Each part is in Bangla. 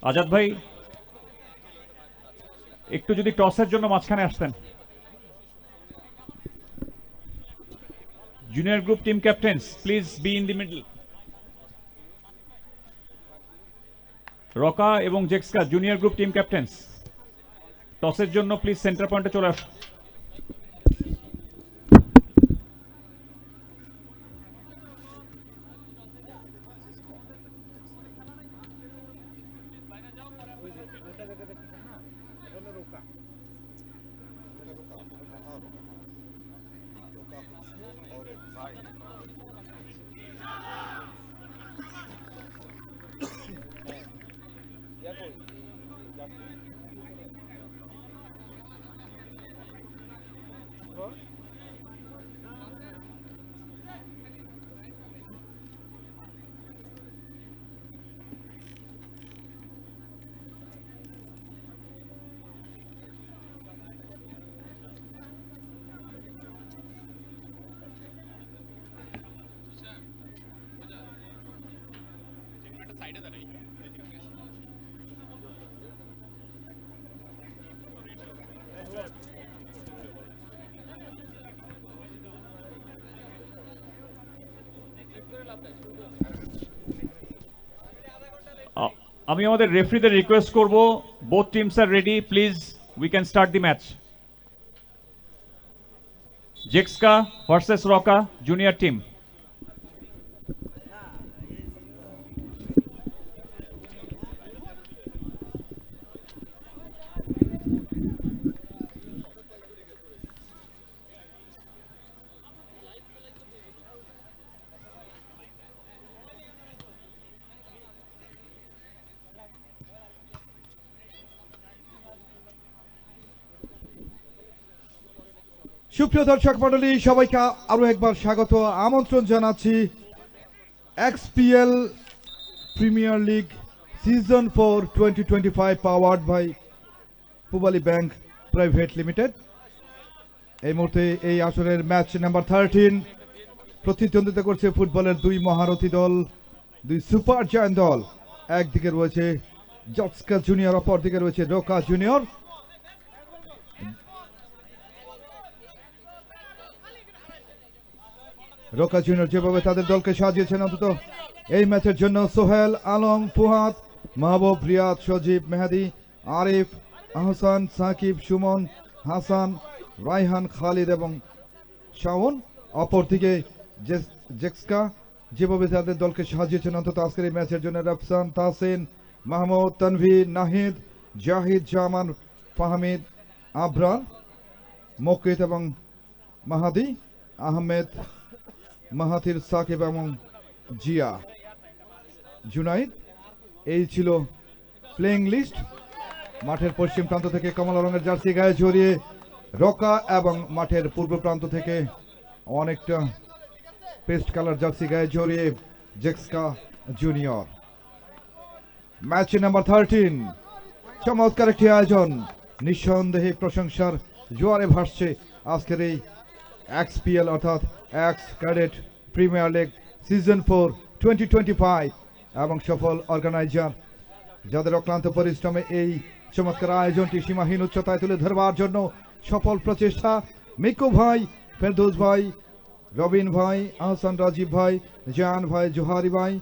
আজাদ ভাই একটু যদি টসের জন্য মাঝখানে আসতেন। Junior group team captains please be in the middle. রকা এবং জেক্সকা জুনিয়র গ্রুপ টিম ক্যাপ্টেন্স টসের জন্য প্লিজ সেন্টার পয়েন্টে চলে আসুন। আমি আমাদের রেফারিদের রিকোয়েস্ট করব, both teams are ready, please we can start the match. জেক্সকা ভার্সেস রকা জুনিয়র টিম। সুপ্রিয় দর্শক মণ্ডলী, সবাইকে আরো একবার স্বাগত আমন্ত্রণ জানাচ্ছি XPL premier league season 4 2025 powered by Pubali bank private limited. এই মুহূর্তে এই আসরের ম্যাচ নাম্বার 13 প্রতিদ্বন্দ্বিতা করছে ফুটবলের দুই মহারথী দল, দুই সুপার জায়ান্ট দল। একদিকে রয়েছে জেক্সকা জুনিয়র, অপরদিকে রয়েছে রকা জুনিয়র। রকা জুনিয়র যেভাবে তাদের দলকে সাজিয়েছেন, অন্তত এই ম্যাচের জন্য সোহেল, আলম, ফুহাদ, মাহবুব, রিয়াদ, সজীব, মেহাদি, আরিফ, আহসান, সাকিব, সুমন, হাসান, রায়হান, খালিদ এবং শাওন। অপরদিকে জেক্সকা যেভাবে তাদের দলকে সাজিয়েছেন, অন্তত আজকের এই ম্যাচের জন্য রফসান, তাহসিন, মাহমুদ, তানভীর, নাহিদ, জাহিদ, জামান, ফাহমিদ, আবরার, মকিত এবং মাহাদি, আহমেদ, মাহাথির, সাকিব এবং জিয়া, জুনাইদ। এই ছিল প্লেইং লিস্ট। মাঠের পশ্চিম প্রান্ত থেকে কমলা রঙের জার্সি গায়ে জড়িয়ে রকা এবং মাঠের পূর্ব প্রান্ত থেকে অনেকটা পেস্ট কালার জার্সি গায়ে জড়িয়ে জেক্সকা জুনিয়র। ম্যাচ নাম্বার 13, চমৎকার একটি আয়োজন, নিঃসন্দেহে প্রশংসার জোয়ারে ভাসছে আজকের এই এক্সপিএল অর্থাৎ x cadet premier league season 4 2025 এবং সফল অর্গানাইজার যাদের অক্লান্ত পরিশ্রমে এই চমৎকার আয়োজনটি সীমাহীন উচ্চতায় তুলে ধরবার জন্য সফল প্রচেষ্টা মিকু ভাই, ফেরদৌস ভাই, রবিন ভাই, আহসান, রাজীব ভাই, জান ভাই, জোহারি ভাই,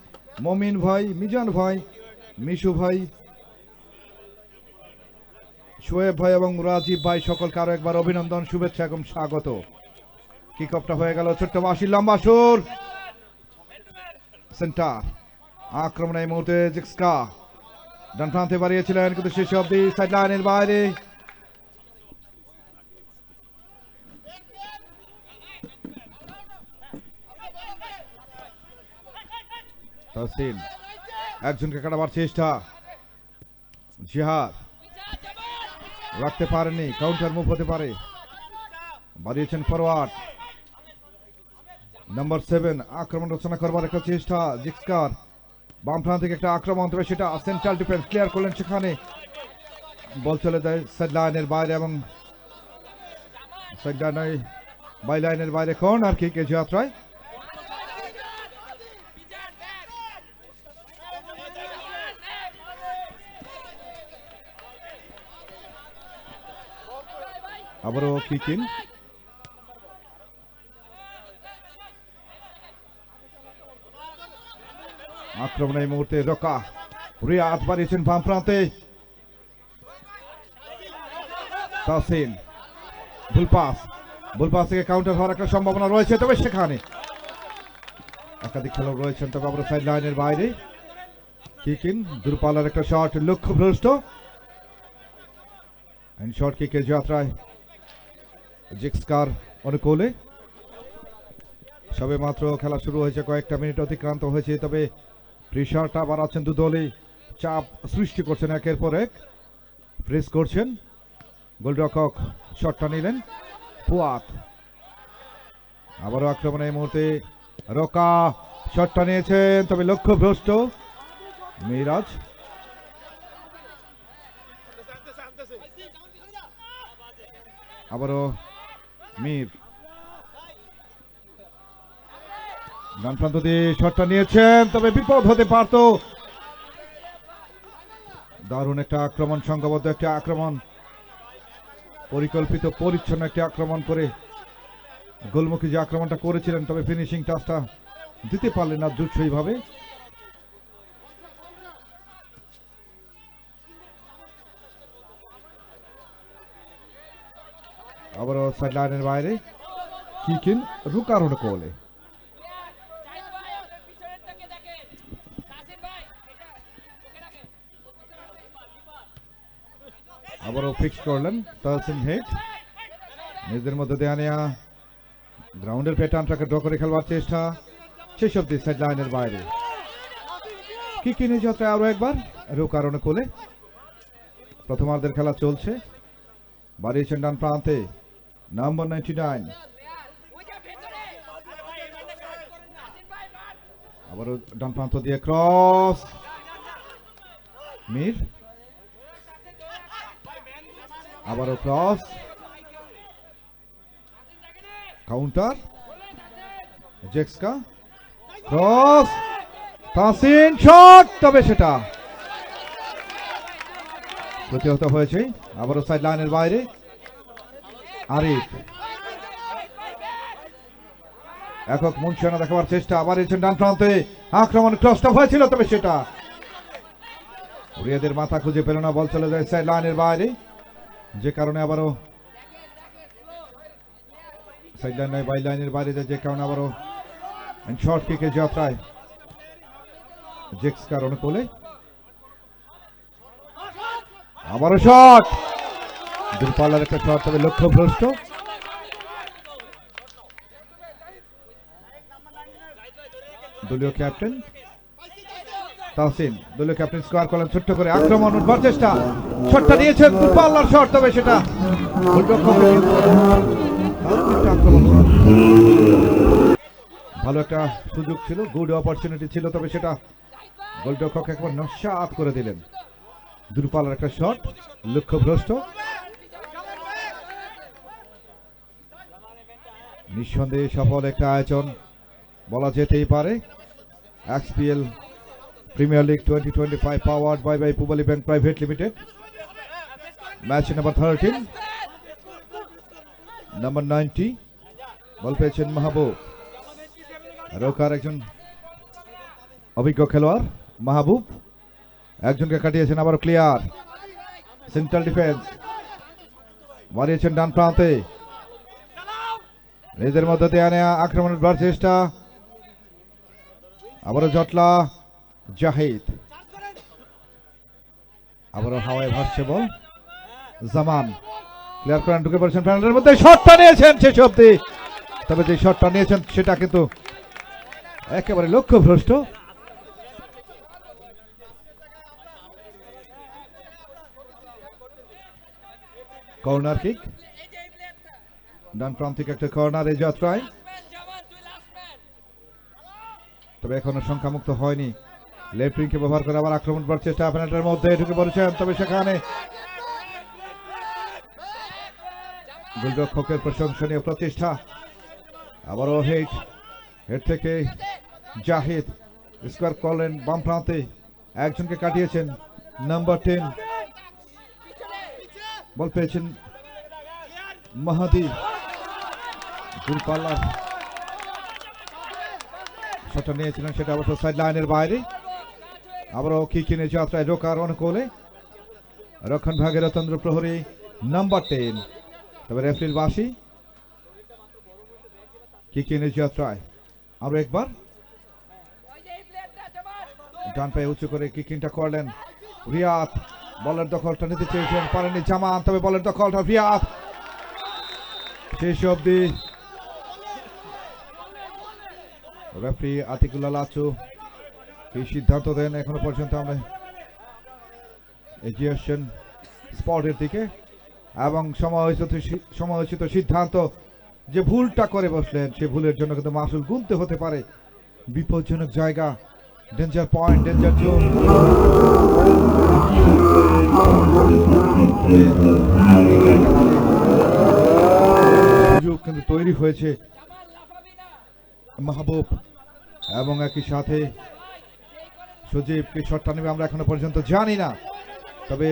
মমিন ভাই, মিজান ভাই, মিশু ভাই, শোয়েব ভাই এবং রাজীব ভাই, সকলকে আরো একবার অভিনন্দন, শুভেচ্ছা এবং স্বাগত। কিক অফটা হয়ে গেল, ছোট্ট বাসি, লম্বা সুর, সেন্টার। আক্রমণ এই মুহূর্তে জেক্সকা ডান প্রান্তে বাড়িয়েছিলেন, কিন্তু শেষ অব্দি সাইড লাইনের বাইরে। তাহসিন একজনকে কাটাবার চেষ্টা, জিহাদ রাখতে পারেননি, কাউন্টার মুভ হতে পারে, বাড়িয়েছেন ফরওয়ার্ড নাম্বার 7, আক্রমণ রচনা করবার একটা চেষ্টা জেক্সকার। বাম প্রান্ত থেকে একটা আক্রমণ, তবে সেটা সেন্ট্রাল ডিফেন্স ক্লিয়ার করলেন, সেখানে বল চলে যায় সাইড লাইনের বাইরে এবং সাইড লাইনের বাই লাইনের বাইরে কর্নার কিক এই যাত্রায়। আবারও কিকিং, আক্রমণ এই মুহূর্তে রোকা, রিয়াদ বাড়িয়েছেন বাম প্রান্তে, তাসিন ভুল পাস থেকে কাউন্টার হওয়ার একটা সম্ভাবনা রয়েছে, তবে সেখানে একাধিক খেলোয়াড় রয়েছেন, তবে আমরা সাইড লাইনের বাইরে। কিকিং, দূরপাল্লার একটা শট লক্ষ্যভ্রষ্ট, শর্ট কিকের যাত্রায় জিক্সকার অনুকূলে। সবে মাত্র খেলা শুরু হয়েছে, কয়েকটা মিনিট অতিক্রান্ত হয়েছে, তবে প্রেশারটা বাড়াচ্ছেন দু দলই, চাপ সৃষ্টি করছেন একের পর এক, প্রেস করছেন। গোলরক্ষক শটটা নিলেন, ফুয়াদ আবারও আক্রমণে এই মুহূর্তে রোকা শটটা নিয়েছেন, তবে লক্ষ্যভ্রষ্ট মিরাজ। আবারও মির ডান প্রান্ত দিয়ে শটটা নিয়েছেন, তবে বিপদ হতে পারত। দারুণ একটা আক্রমণ, সংঘবদ্ধ একটা আক্রমণ, পরিকল্পিত পরিচ্ছন্ন একটা আক্রমণ করে গোলমুখী যে আক্রমণটা করেছিলেন, তবে ফিনিশিং টাচটা দিতে পারলেন না জুৎসইভাবে। আবারও সাইড লাইনের বাইরে কিকিন, রুকার অনুকূলে। আবারও ফিক্স করলেন তাহসিন হেড, নিজেদের মধ্যে দেয়া নেয়া, গ্রাউন্ডের প্যাটার্নটাকে ড্র করে খেলবার চেষ্টা, শেষ অব্দি সাইড লাইনের বাইরে। কিকিনে যাত্রা আরো একবার রুকার অনুকূলে। প্রথমার্ধের খেলা চলছে, বাড়িয়েছেন ডান প্রান্তে নাম্বার 99, আবারও ডান প্রান্ত দিয়ে ক্রস, মির আবারও ক্রস, কাউন্টার, জেক্সকা ক্রস, তাসিন শট, তবে সেটা প্রতিহত হয়েছে। আবারও সাইড লাইনের বাইরে আরিফ, একক মুনশিয়ানা দেখাবার চেষ্টা, আবার এসেছেন ডান প্রান্তে, আক্রমণ ক্রসটা হয়েছিল, তবে সেটা রিয়াদের মাথা খুঁজে পেল না, বল চলে যায় সাইড লাইনের বাইরে, যে কারণে আবারও সাইড লাইন নয় বাইর লাইনের বাইরে যায়, যে কারণে আবারও শর্ট কিকের যাত্রায় জেক্সকার অনুকূলে। আবারও শট, দূরপাল্লার একটা শট, তবে লক্ষ্যভ্রষ্ট। দলীয় ক্যাপ্টেন তাহসিন, দলীয় ক্যাপ্টেন স্কোয়ার করলেন ছোট্ট করে, আক্রমণ উঠবার চেষ্টা, শটটা নিয়েছেন, দূরপাল্লার শট, তবে সেটা ভালো একটা সুযোগ ছিল, গুড অপরচুনিটি ছিল, তবে সেটা গোলরক্ষক একবার নস্যাৎ করে দিলেন। দূরপাল্লার একটা শট, লক্ষ্যভ্রষ্ট। নিঃসন্দেহে সফল একটা আয়োজন বলা যেতেই পারে। XPL premier league 2025 powered by Pubali bank private limited. Match number 13, number 90 ball পেয়েছেন মাহবুব, রোকার একজন অভিজ্ঞ খেলোয়াড় মাহবুব, একজনকে কাটিয়েছেন, আবার ক্লিয়ার, সেন্ট্রাল ডিফেন্স বাড়িয়েছেন ডান প্রান্তে, নিজের মধ্যে দেয়া নেয়া আক্রমণের বার চেষ্টা, আবারও জটলা জাহিদ, আবারও হাওয়ায় ভাসছে বল, জামান ক্লিয়ার করেন, ঢুকে পড়েছেন প্যানেলের মধ্যে, শটটা নিয়েছেন শেষ অবধি, তবে যে শটটা নিয়েছেন সেটা কিন্তু একেবারে লক্ষ্যভ্রষ্ট। কর্নার কিক, ডান প্রান্তিক একটা কর্নার এই যাত্রায়, তবে এখনো সংখ্যামুক্ত হয়নি। লেফট উইংকে ব্যবহার করে আবার আক্রমণ করার চেষ্টা, পেনাল্টির মধ্যে ঢুকে পড়েছেন, তবে সেখানে গোলরক্ষকের প্রশংসনীয় প্রচেষ্টা, আবারও হেড থেকে জাহিদ স্কোয়ার করলেন বাম প্রান্তে, একজনকে কাটিয়েছেন নাম্বার 10, বল পেয়েছেন মাহাদি দূরপাল্লার শটটা নিয়েছিলেন, সেটা অবশ্য সাইড লাইনের বাইরে। আবারও কিকিনে যাত্রায় রোকার অনুকূলে রক্ষণ ভাগের অতন্দ্র প্রহরী নাম্বার 10। তবে রেফারির বাঁশি কিকিনে যাত্রায় আরো একবার ডান পায়ে উঁচু করে কিকিংটা করলেন রিয়াদ। বলের দখলটা নিতে চেয়েছেন, পারেনি জামান, তবে বলের দখলটা রিয়াদ শেষ অবধি। রেফারি আতিকুল্লাহ লাচু কি সিদ্ধান্ত দেন এখনো পর্যন্ত আমরা এগিয়ে আসছেন স্পটের দিকে, এবং সমালোচিত সিদ্ধান্ত যে ভুলটা করে বসলেন সে ভুলের জন্য কিন্তু মাসুল গুনতে হতে পারে। বিপজ্জনক জায়গা, ডেঞ্জার পয়েন্ট, ডেঞ্জার জোন। সুযোগ কিন্তু তৈরি হয়েছে মাহবুব, এবং একই সাথে সজীব কি শটটা নেবে আমরা এখনো পর্যন্ত জানি না, তবে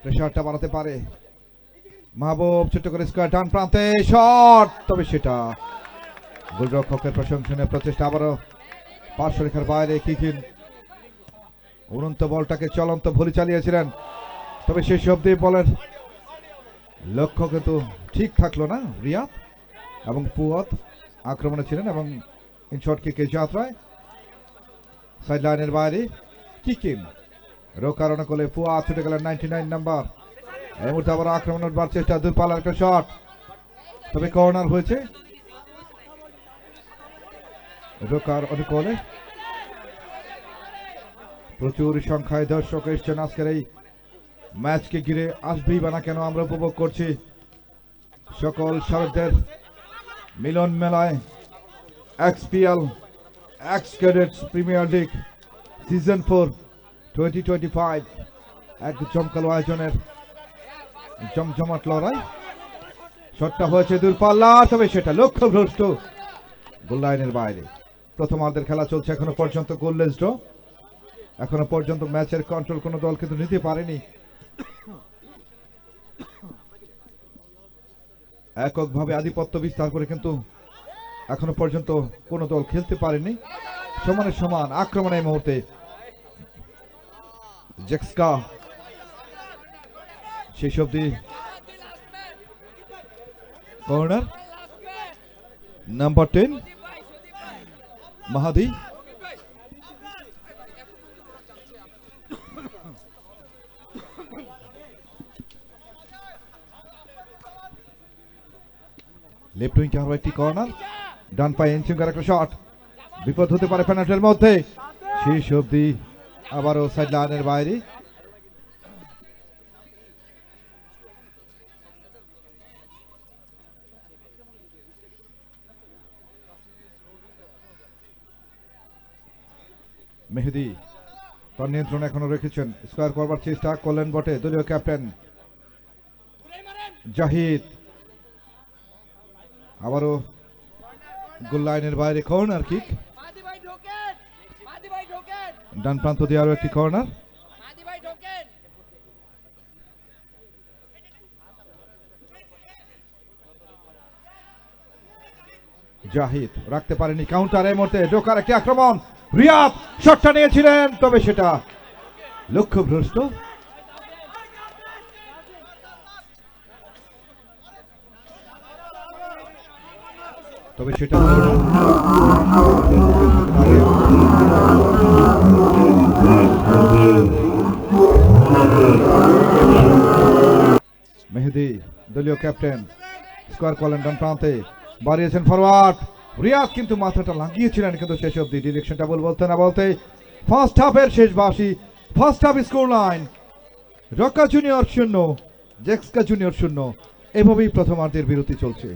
প্রেশারটা বাড়াতে পারে মাহবুব। ছোট্ট করে স্কোয়ার ডান প্রান্তে শট, তবে সেটা গোলরক্ষকের প্রশংসনীয় প্রচেষ্টা। আবারও পার্শ্বরেখার বাইরে কিকিন উড়ন্ত বলটাকে চলন্ত ভলি চালিয়েছিলেন, তবে শেষ অবধি বলের লক্ষ্য কিন্তু ঠিক থাকলো না। রিয়াদ এবং ফুয়াদ আক্রমণে ছিলেন এবং ইনশট কিকে যাত্রায় সাইড লাইনের বাইরে কিকিন রোকারণ করলে ফুয়াদ ছুটে গেলেন 99 নাম্বার। এই মুহূর্তে আবার আক্রমণের বার চেষ্টা, দূরপাল্লার একটা শট, তবে কর্নার হয়েছে রোকার অনুকূলে। প্রচুর সংখ্যায় দর্শক এসছেন আজকের এই ম্যাচকে ঘিরে, আসবেই বা না কেন আমরা উপভোগ করছি সকল শারকদের মিলন মেলায়। XPL ex cadets premier league season 4 2025 এক জমকালো আয়োজনের জমজমাট লড়াই। শটটা হয়েছে দূরপাল্লার, তবে সেটা লক্ষ্যভ্রষ্ট গোল লাইনের বাইরে। প্রথমার্ধের খেলা চলছে এখনো পর্যন্ত গোললেস ড্র। এখনো পর্যন্ত ম্যাচের কন্ট্রোল কোনো দল কিন্তু নিতে পারেনি। এককভাবে আধিপত্য বিস্তার করে কিন্তু এখনো পর্যন্ত কোনো দল খেলতে পারেনি। সমানে সমান আক্রমণ এই মুহূর্তে জেক্সকা শেষ অবধি কর্নার নাম্বার 10 মাহাদি। লেফট উইংকে আরো একটি কর্নার, ডান পায়ে এনসিঙ্গার একটা শট, বিপদ হতে পারে পেনাল্টির মধ্যে। শেষ অবধি আবারও সাইড লাইনের বাইরে। মেহেদি তার নিয়ন্ত্রণ এখনো রেখেছেন, স্কোয়ার করবার চেষ্টা করলেন বটে দলীয় ক্যাপ্টেন জাহিদ। আবারও গোল লাইনের বাইরে কর্নার কিক, ডান প্রান্ত দিয়ে আরো একটি কর্নার। জাহিদ রাখতে পারেনি, কাউন্টার এই মুহূর্তে ঢোকার একটি আক্রমণ, রিয়াদ শটটা নিয়েছিলেন, তবে সেটা লক্ষ্যভ্রষ্ট। তবে সেটা মেহেদি দলীয় ক্যাপ্টেন স্কোয়ার করলেন ডান প্রান্তে, বাড়িয়েছেন ফরওয়ার্ড, রিয়াদ কিন্তু মাথাটা লাগিয়েছিলেন, কিন্তু শেষ অব্দি ডিরেকশনটা বলতে না বলতে ফার্স্ট হাফের শেষ বাঁশি। ফার্স্ট হাফ স্কোর লাইন রকা জুনিয়র 0, জেক্সকা জুনিয়র 0। এভাবেই প্রথমার্ধের বিরতি চলছে।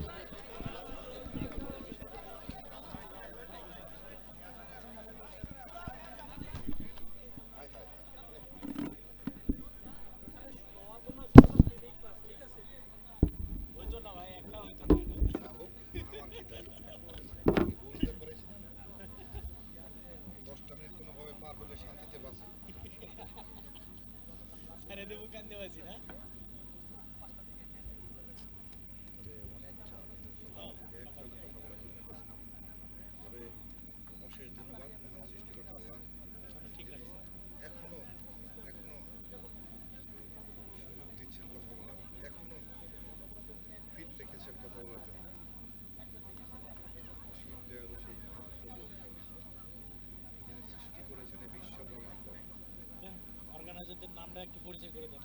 নামটা একটু পরিচয় করে দেন।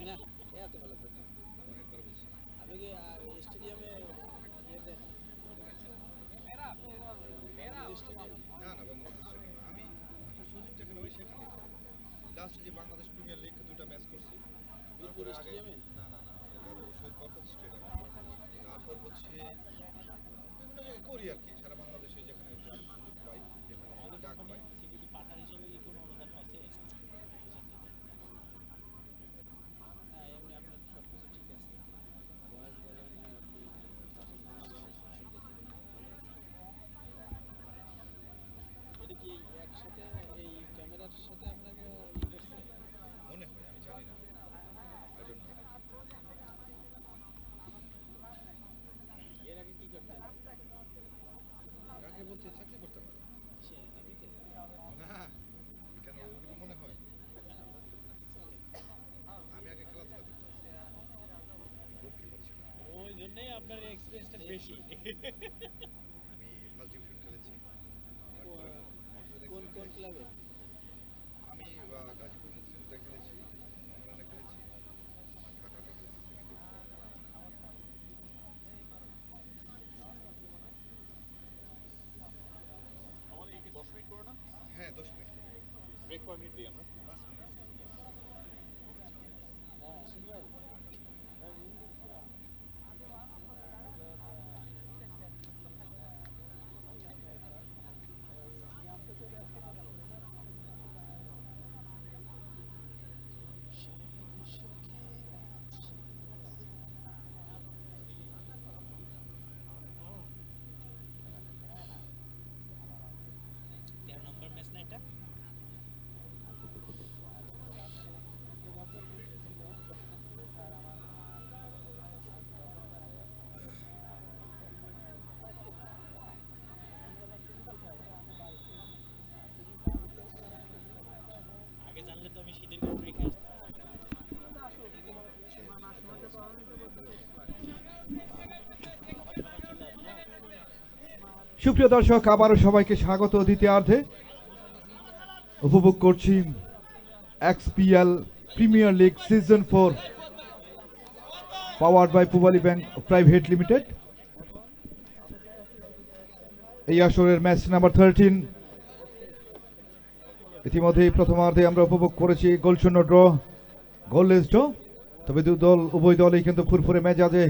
না, এত ভালো তো না। আমি কি স্টেডিয়ামে ইয়েতে স্টেডিয়ামে না না বাংলাদেশ সেখানে না। আমি সুযোগ যেখানে হয় সেখানে লাস্ট যে বাংলাদেশ প্রিমিয়ার লিগ দুটো ম্যাচ করছি বীরপুর তারপরে আগে স্টেডিয়ামে না না না শহীদ বরকত স্টেডিয়াম তারপর হচ্ছে বিভিন্ন জায়গায় করি আর কি সারা বাংলাদেশে যেখানে যার সুযোগ পাই যেখানে ডাক পাই সিকিউরিটি পার্টনার হিসেবে কি কোনো অনুদান পাইছে? না, এমনি আপনার সব কিছু ঠিক আছে। বয়স বলেন, আপনি শাসনভাষা বলেন, সব দিক থেকে ভালো আছে। এটা কি একসাথে এই ক্যামেরার সাথে আপনাকে করছে? মনে হয় আমি জানি না I don't know. এর আগে কি করতেন? এর আগে বলতে চাকরি করতে পারে সে আর্মিতে? না কেন ওরকম মনে হয় আমি আগে খেলাধুলা করতাম গোলকিপার ছিলাম ওই জন্যই আপনার এক্সপিরিয়েন্সটা বেশি। আমি ফার্স্ট ডিভিশন খেলেছি কোন কোন ক্লাবে? আমি গাজীপুর মুক্তিযোদ্ধা খেলেছি মোহামেডানে খেলেছি ঢাকাতে খেলেছি আমাদের কি 10 মিনিট করে না? হ্যাঁ 10 মিনিট ব্রেক কয় মিনিট দিই আমরা? 5 মিনিট হ্যাঁ, আশিস ভাই। তেরো নম্বর ম্যাচ না এটা? আগে জানলে তো আমি শীতের কাপড় রেখে আসতাম। সুপ্রিয় দর্শক, আবারও সবাইকে স্বাগত দ্বিতীয়ার্ধে। উপভোগ করছি XPL premier league season 4 powered by Pubali bank private limited. এই আসরের ম্যাচ নাম্বার 13। ইতিমধ্যেই প্রথমার্ধে আমরা উপভোগ করেছি গোলশূন্য ড্র, গোললেস ড্র। তবে উভয় দলই কিন্তু ফুরফুরে মেজাজে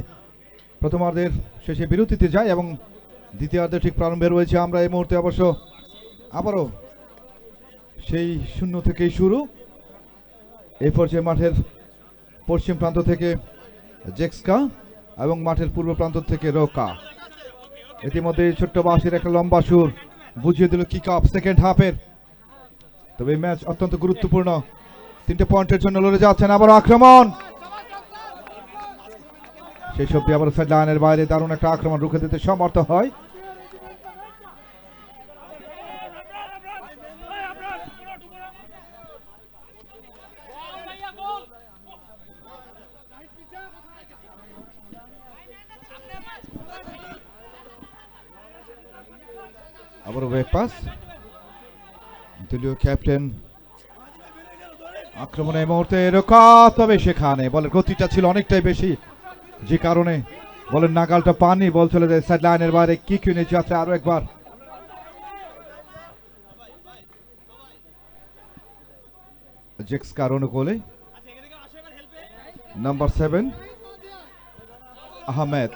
প্রথমার্ধের শেষে বিরতিতে যায় এবং দ্বিতীয়ার্ধে ঠিক প্রারম্ভে রয়েছে। আমরা এই মুহূর্তে অবশ্য আবারও সেই শূন্য থেকেই শুরু। এই পর্যায়ে মাঠের পশ্চিম প্রান্ত থেকে জেক্সকা এবং মাঠের পূর্ব প্রান্ত থেকে রোকা। ইতিমধ্যে ছোট্ট বাসের একটা লম্বা সুর বুঝিয়ে দিল কিক অফ সেকেন্ড হাফের। তবে এই ম্যাচ অত্যন্ত গুরুত্বপূর্ণ, 3টে পয়েন্টের জন্য লড়ে যাচ্ছেন। আবার আক্রমণ, সেই সবটি আবার সাইড লাইনের বাইরে দারুণ একটা আক্রমণ রুখে দিতে সমর্থ হয়। আবারও ব্যাক পাস, দলীয় ক্যাপ্টেন আক্রমণে এই মুহূর্তে রোকা। তবে সেখানে বলের গতিটা ছিল অনেকটাই বেশি, যে কারণে বলের নাগালটা পাননি। বল চলে যায় সাইড লাইনের বাইরে। কিক নিয়ে যাত্রা আরো একবার। জেক্সকার অনুকূলে নাম্বার 7 আহমেদ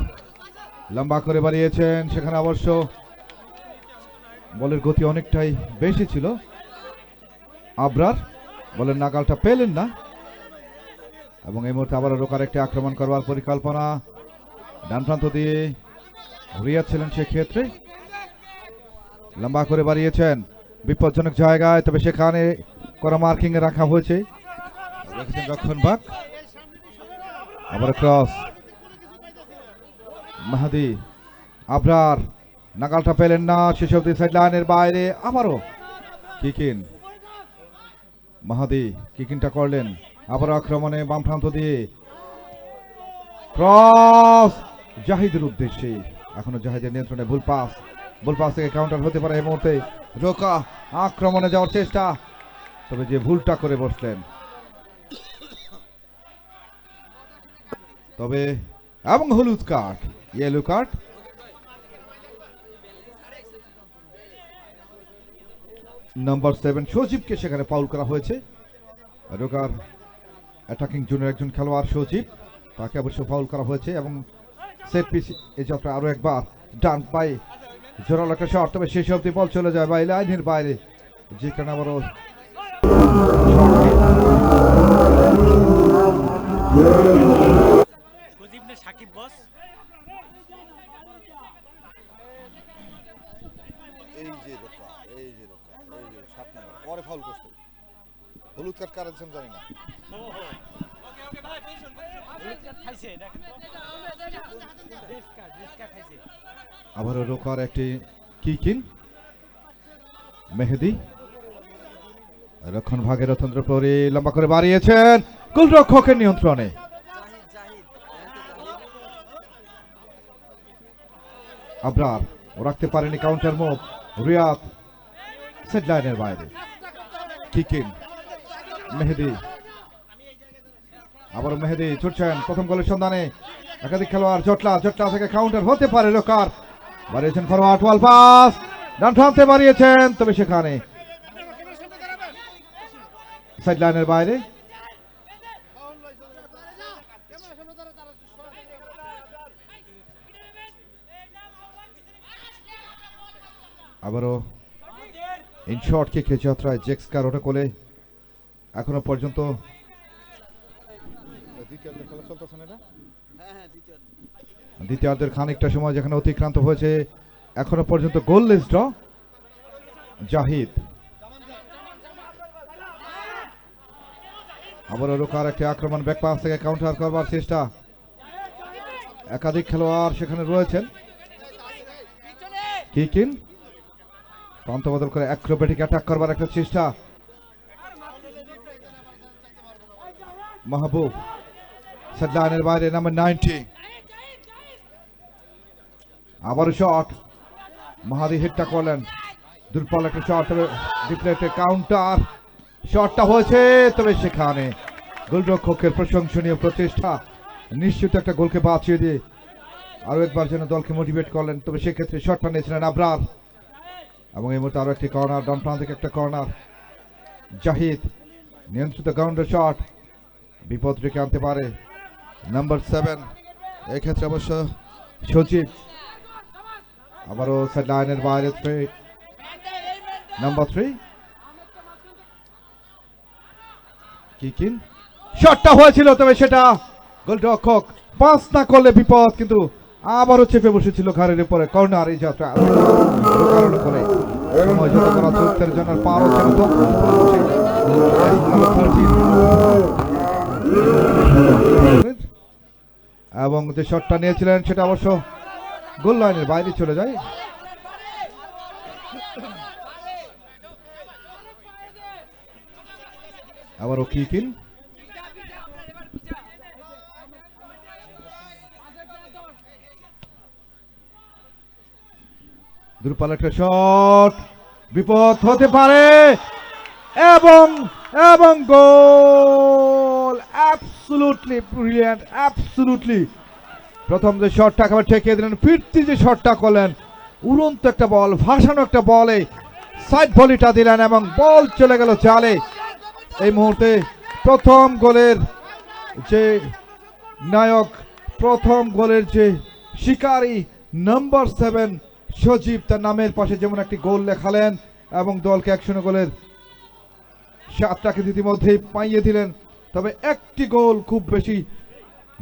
লম্বা করে বাড়িয়েছেন। সেখানে অবশ্য বলের গতি অনেকটাই বেশি ছিল। আবরার বলের নাগালটা পেলেন না এবং এই মুহূর্তে আবার রোকার একটি আক্রমণ করবার পরিকল্পনা। ডান প্রান্ত দিয়ে রিয়াদ ছিলেন সেক্ষেত্রে, লম্বা করে বাড়িয়েছেন বিপজ্জনক জায়গায়। তবে সেখানে করা মার্কিং এ রাখা হয়েছে, রেখেছেন রক্ষণভাগ। আবার ক্রস, মাহাদি আবরার নাগালটা পেলেন না, শেষ অব্দি সাইড লাইনের বাইরে। আবারও কিকিন, মাহাদি কিকিনটা করলেন। আবার আক্রমণে বাম প্রান্ত দিয়ে ক্রস জাহিদের উদ্দেশ্যে। এখনো জাহিদের নিয়ন্ত্রণে ভুল পাস, ভুল পাস থেকে কাউন্টার হতে পারে এই মুহূর্তে। রোকা আক্রমণে যাওয়ার চেষ্টা, তবে যে ভুলটা করে বসলেন তবে এবং হলুদ কার্ড, ইয়েলো কার্ড। নাম্বার 7 সজীবকে সেখানে ফাউল করা হয়েছে। রোকার অ্যাটাকিং জোনের একজন খেলোয়াড় সজীব, তাকে অবশ্য ফাউল করা হয়েছে এবং সেট পিস এই যাত্রা আরো একবার ডান পায়ে জোরালো একটা শট, তবে শেষ অবধি বল চলে যায় বাইরে, লাইনের বাইরে, যেখানে আবারও সজীব না সাকিব বস? এই যে রক্ষা, এই যে রক্ষা, এই যে 7 নম্বর পরে ফাউল করছে। হলুদ কার্ড কার দিয়েছেন জানি না। খাইছে দেখেন তো। রেড কার্ড খাইছে। আবারও রোকার একটি কিকিন, মেহেদি রক্ষণ ভাগের অতন্ত্র পরে লম্বা করে বাড়িয়েছেন, গোলরক্ষকের নিয়ন্ত্রণে। আবরার ও রাখতে পারেনি কাউন্টার মুভ, রিয়াদ সেট লাইনের বাইরে, কিকিন মেহেদি, আবারও মেহেদি ছুটছেন প্রথম গোলের সন্ধানে, একাধিক খেলোয়াড়, জটলা থেকে কাউন্টার হতে পারে, রোকার বাড়িয়েছেন ফরওয়ার্ড, ওয়াল পাস ডান প্রান্তে বাড়িয়েছেন, তবে সেখানে সাইড লাইনের বাইরে। আবারও ইন শর্ট কিকে যাত্রায় জেক্সকার ওটা কোলে, এখনো পর্যন্ত দ্বিতীয়ার্ধের খেলা চলতেছে না এটা? দ্বিতীয়ার্ধের খানিকটা সময় যেখানে অতিক্রান্ত হয়েছে, এখনো পর্যন্ত গোললেস ড্র। জাহিদ আবারও রোকার একটি আক্রমণ, ব্যাক পাস থেকে কাউন্টার করবার চেষ্টা, একাধিক খেলোয়াড় সেখানে রয়েছেন। কিকিন প্রান্ত বদল করে অ্যাক্রোব্যাটিক অ্যাটাক করবার একটা চেষ্টা, মাহবুব সেট লাইনের বাইরে, নাম্বার 90 আবারও শট, মাহাদি হিটটা করলেন, দুর্বল একটা শট, তবে ডিফ্লেক্টে কাউন্টার শটটা হয়েছে, তবে সেখানে গোলরক্ষকের প্রশংসনীয় প্রচেষ্টা, নিশ্চিত একটা গোলকে বাঁচিয়ে দিয়ে আরো একবার যেন দলকে মোটিভেট করলেন, তবে সেক্ষেত্রে শটটা নিয়েছিলেন আবরার। এবং এই মুহূর্তে আরো একটি কর্নার, ডান প্রান্ত থেকে একটা কর্নার, জাহিদ নিয়ন্ত্রিত গ্রাউন্ডের শট, বিপদ রেখে আনতে পারে নাম্বার 7, এক্ষেত্রে অবশ্য সজীব। আবারও সাইড লাইনের বাইরে নাম্বার 3 কিকিন, শটটা হয়েছিল, তবে সেটা গোলরক্ষক পাস না করলে বিপদ, কিন্তু আবারও চেপে বসেছিল ঘাড়ের উপরে, কর্নার এই যাত্রা কারণ করে সময় যত করা চলতের জন্য পারো যেন এবং যে শটটা নিয়েছিলেন সেটা অবশ্য গোল লাইনের বাইরে চলে যায়। আবারও কিকিন, দুর্বল একটা শট, বিপদ হতে পারে এবং এবং গোল, অ্যাবসলিউটলি ব্রিলিয়ান্ট, অ্যাবসলিউটলি। প্রথম যে শটটা একেবারে ঠেকিয়ে দিলেন, ফিরতি যে শটটা করলেন, উড়ন্ত একটা বল, ভাসানো একটা বলে সাইড ভলিটা দিলেন এবং বল চলে গেল জালে। এই মুহূর্তে প্রথম গোলের যে নায়ক, প্রথম গোলের যে শিকারী নাম্বার 7 সজীব, তার নামের পাশে যেমন একটি গোল লেখালেন এবং দলকে 1-0 গোলের 7টাকে ইতিমধ্যেই পাইয়ে দিলেন, তবে একটি গোল খুব বেশি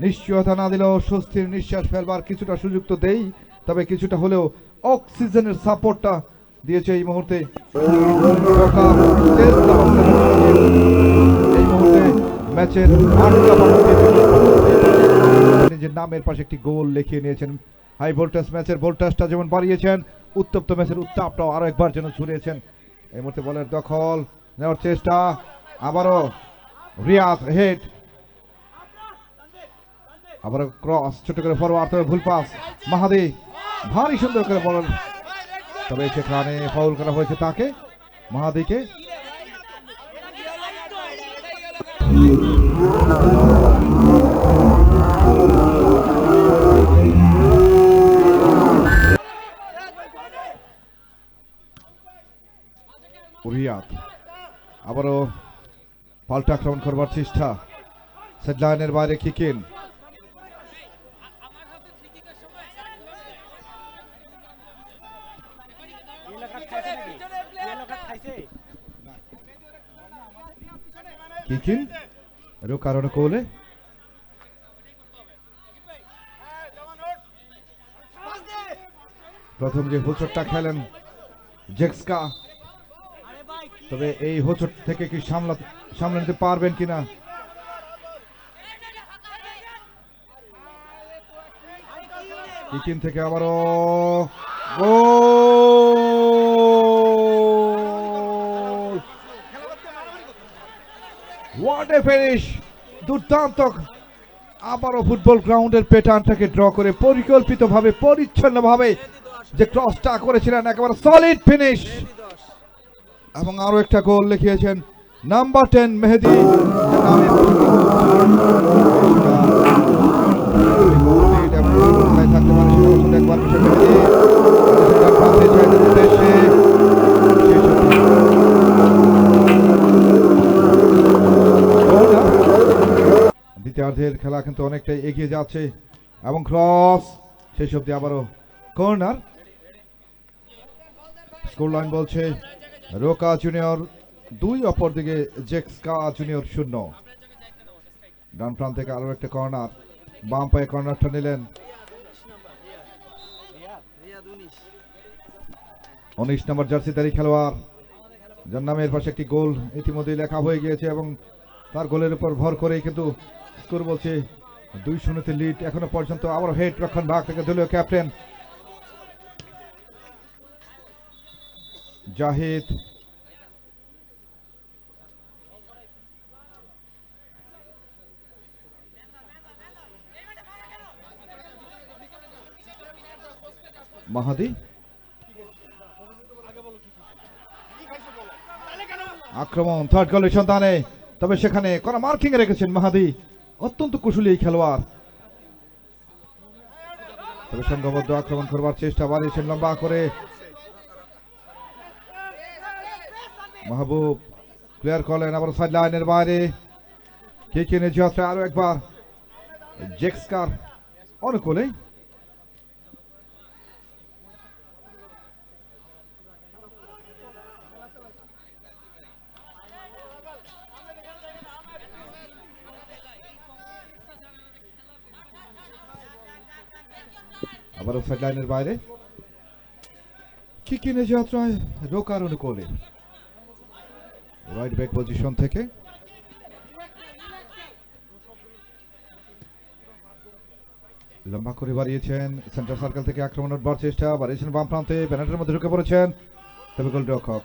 নিশ্চয়তা না দিলেও স্বস্তির নিঃশ্বাস ফেলবার কিছুটা সুযোগ তো দেই, তবে কিছুটা হলেও অক্সিজেনের সাপোর্টটা দিয়েছে এই মুহূর্তে। এই মুহূর্তে ম্যাচের নিজের নামের পাশে একটি গোল লিখিয়ে নিয়েছেন। হাই ভোল্টেজ ম্যাচের ভোল্টেজটা যেমন বাড়িয়েছেন, উত্তপ্ত ম্যাচের উত্তাপটাও আরো একবার যেন ছড়িয়েছেন। এই মুহূর্তে বলের দখল নেওয়ার চেষ্টা, আবারও রিয়াদ হেড, আবারও ক্রস, ছোট করে ফরওয়ার্ড, তবে ভুল পাস, মাহাদি ভারী সুন্দর করে বলেন, তবে সেখানে ফাউল করা হয়েছে তাকে, মাহাদিকে। রিয়াদ আবারও পাল্টা আক্রমণ করবার চেষ্টা, সেট লাইনের বাইরে কিক ইন। কিক ইন রোকার অনুকূলে। প্রথম যে হোঁচটটা খেলেন জেক্সকা, তবে এই হোঁচট থেকে কি সামলে নিতে পারবেন কিনা। কিকিন থেকে আবারও গোল! What a finish! দুর্দান্ত! আবারও ফুটবল গ্রাউন্ডের প্যাটার্নটাকে ড্র করে পরিকল্পিতভাবে পরিচ্ছন্নভাবে যে ক্রসটা করেছিলেন, একেবারে সলিড ফিনিশ। এবং আরো একটা গোল লিখিয়েছেন নাম্বার 10 মেহেদি। দ্বিতীয়ার্ধের খেলা কিন্তু অনেকটাই এগিয়ে যাচ্ছে এবং ক্রস শেষ অব্দি আবারও কর্নার। স্কোর লাইন বলছে রোকা জুনিয়র 2, অপরদিকে জেক্সকা জুনিয়র 0। ডান প্রান্ত থেকে আরো একটা কর্নার, বাম পায়ে কর্নারটা নিলেন 19 নম্বর জার্সিধারী খেলোয়াড়, যার নামের পাশে একটি গোল ইতিমধ্যেই লেখা হয়ে গিয়েছে এবং তার গোলের উপর ভর করেই কিন্তু স্কোর বলছে 2-0 লিড এখনো পর্যন্ত। আবার হেড রক্ষণ ভাগ থেকে দলীয় ক্যাপ্টেন জাহিদ। মাহাদি আক্রমণ, থার্ড গোলের সন্ধানে, তবে সেখানে কোন মার্কিং রেখেছেন মাহাদি, অত্যন্ত কুশলী এই খেলোয়াড়। তবে সংঘবদ্ধ আক্রমণ করবার চেষ্টা বাড়িয়েছেন লম্বা করে মাহবুব, ক্লিয়ার করলেন আবার সাইড লাইনের বাইরে। কে কিনে যাত্রা আরো একবার জেক্সকার অনুকূলে। আবার সাইড লাইনের বাইরে কি কিনে যাত্রায় রোকার অনুকূলে রাইট ব্যাক পজিশন থেকে লম্বা করে বাড়িয়েছেন, সেন্টার সার্কেল থেকে আক্রমণ উঠবার চেষ্টা, বাড়িয়েছেন বাম প্রান্তে, পেনাল্টির মধ্যে ঢুকে পড়েছেন, তবে গোলরক্ষক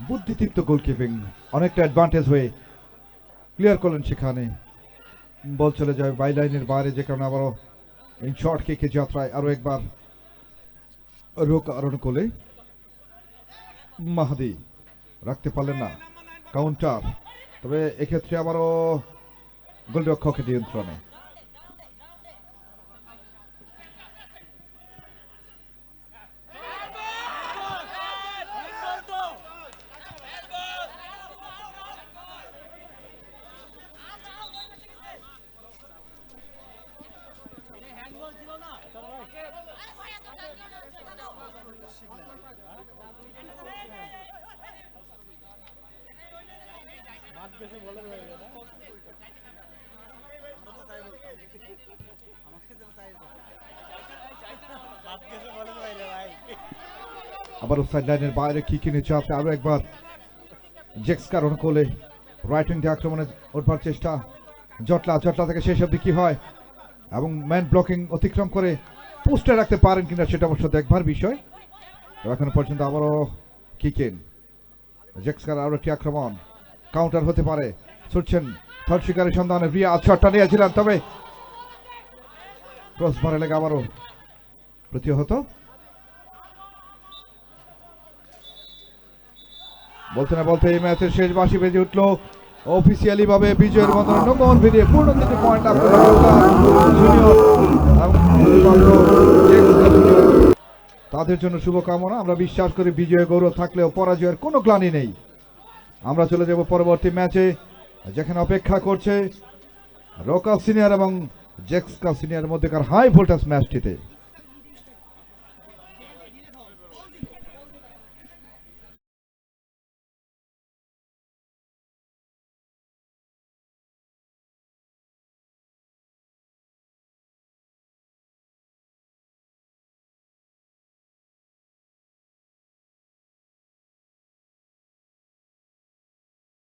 বুদ্ধিদীপ্ত গোলকিপিং, অনেকটা অ্যাডভান্টেজ হয়ে ক্লিয়ার করলেন সেখানে। বল চলে যায় বাই লাইনের বাইরে, যে কারণে আবারও ইন শর্ট কিকে যাত্রায় আরো একবার রোকার অনুকূলে। মাহাদি রাখতে পারলেন না, কাউন্টার, তবে এক্ষেত্রে আবারও গোলরক্ষকের নিয়ন্ত্রণে। আবার সাইড লাইনের বাইরে কি কিনে চাপে আরো একবার জেক্সকার অনুকূলে রাইট উইং দিয়ে আক্রমণে উঠবার চেষ্টা, জটলা থেকে শেষ অব্দি কি হয় এবং ম্যান ব্লকিং অতিক্রম করে পোস্টে রাখতে পারেন কিনা সেটা অবশ্য দেখবার বিষয়। এখনো পর্যন্ত আবারও কিকেন জেক্সকার আরো একটি আক্রমণ, কাউন্টার হতে পারে, ছুটছেন থার্ড শিকারের সন্ধানে, রিয়াদ শটটা নিয়েছিলেন, তবে ক্রস বারে লেগে আবারও প্রতিহত। বলতে না বলতে এই ম্যাচের শেষ বাঁশি বেজে উঠলো অফিসিয়ালি ভাবে বিজয়ের মতন নগন ভিড়ে পূর্ণ 3 পয়েন্ট লাভ করে তাদের জন্য শুভকামনা। আমরা বিশ্বাস করি বিজয় গৌরব থাকলেও পরাজয়ের কোনো গ্লানি নেই। আমরা চলে যাব পরবর্তী ম্যাচে, যেখানে অপেক্ষা করছে রোকা সিনিয়র এবং জেক্সকা সিনিয়র মধ্যেকার হাই ভোল্টেজ ম্যাচটিতে।